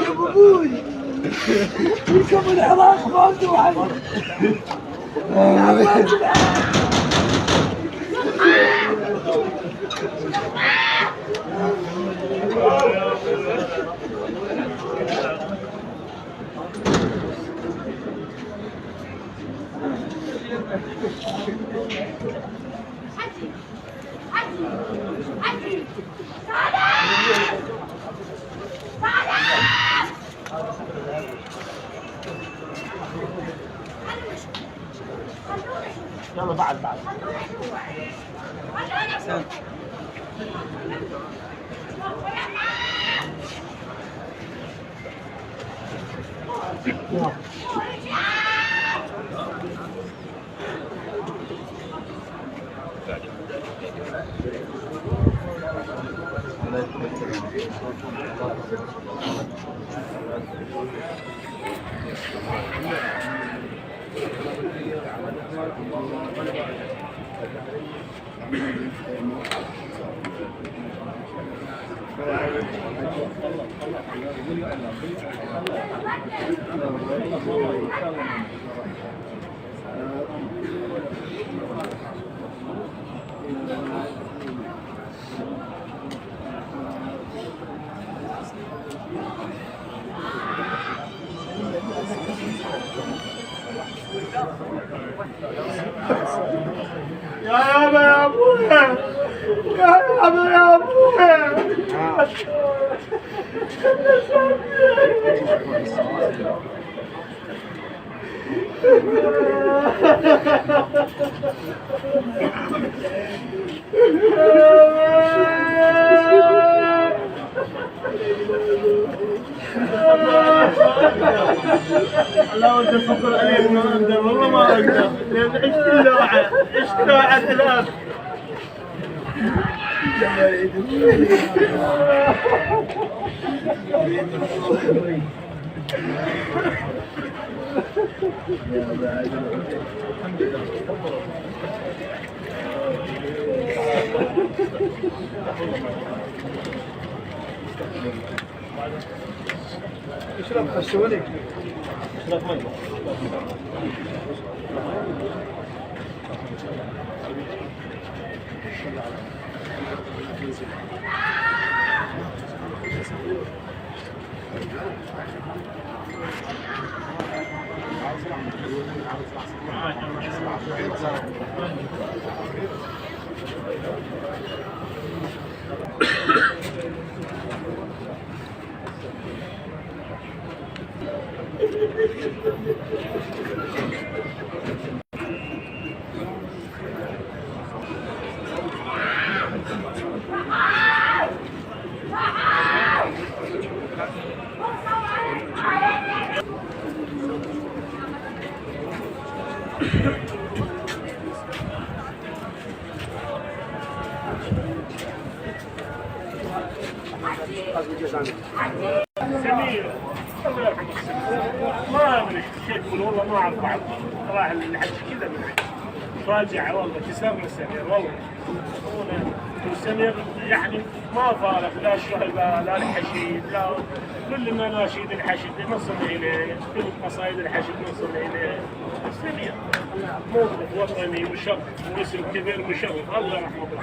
ابوي يركب العراق ما عنده واحد. يلا بعد يا ابويا يا ابويا لا ودي اصبر عليك ما اقدر والله ما اقدر لان عشت لوعه الان. اشرب خشوني اشرب مي. سمير الله يرحمه ما ادري كيف يقول والله ما اعرف بعض راح الحج كذا راجع والله تسامح سمير والله سمير يعني ما فارق لا الشهداء لا الحشيد لا كل مناشيد الحشد نصل اليه كل قصائد الحشد نصل اليه سمير موقف وطني وشرف واسم كبير مشرف الله يرحمه والله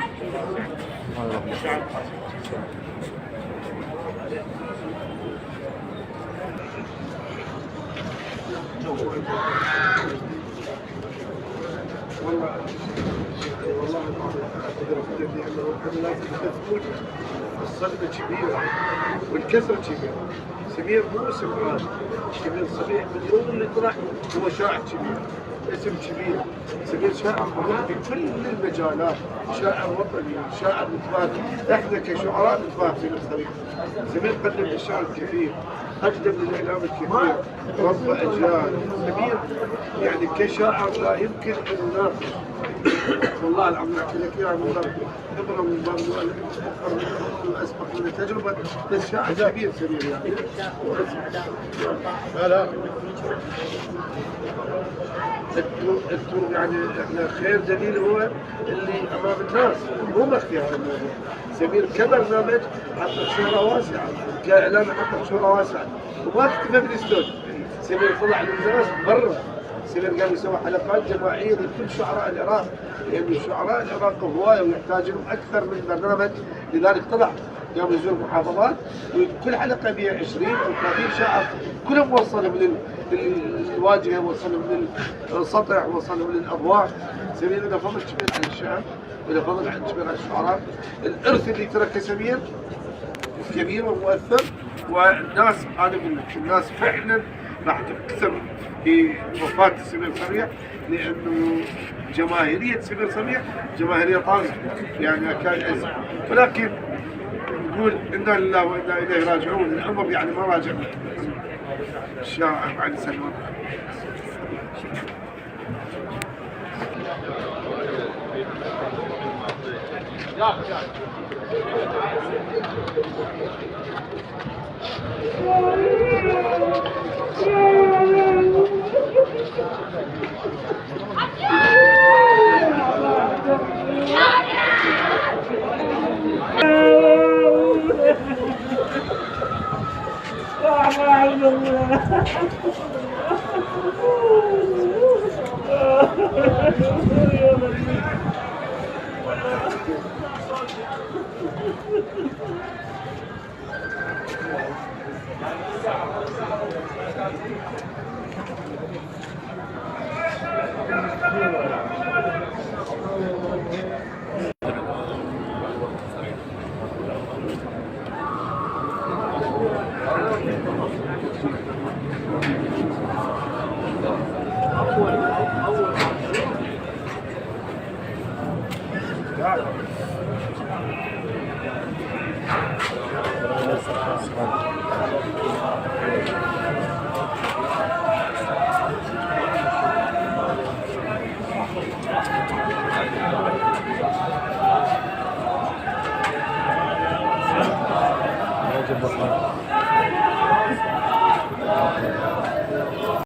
الصدمة كبيرة والكسرة كبيرة. سمير مو اسم عادي، سمير صحيح من يوم اللي طلع هو شاعر كبير، اسم كبير. سمير شاعر مهم في كل المجالات، شاعر وطني، شاعر متفاهم، احنا كشعراء متفاهمين الطريق. سمير قدم للشعر الكثير، اقدم للاعلام الكثير، ربى اجيال. سمير يعني كشاعر لا يمكن ان نناقش والله العظيم احكي لك اياها من ضمن خبره ومن ضمن اسبق من تجربه، بس شاعر كبير سمير يعني. لا يعني احنا خير دليل هو اللي امام الناس، مو مخفي هذا الموضوع. سمير كبرنامج حقق شهره واسعه، كاعلان حقق شهره واسعه، وما اكتفى بالاستوديو. سمير طلع للناس برا، سمير قام يسوي حلقات جماعيه لكل شعراء العراق، لان شعراء العراق هوايه ويحتاجون اكثر من برنامج، لذلك طلع قام يزور محافظات وكل حلقه بها 20 او 30 شاعر، كلهم وصلهم للواجهه، وصلهم للسطح، وصلهم للاضواء. سمير له فضل كبير على الشعر، وله فضل كبير على الشعراء. الارث اللي تركه سمير كبير ومؤثر، والناس انا اقول لك الناس فعلا راح تكتب في وفاه سمير صبيح، لانه جماهيريه سمير صبيح جماهيريه طازجه يعني كان عز. ولكن نقول انا لله وانا اليه راجعون، العمر يعني ما راجع الشاعر علي سلمان. واجب بطل.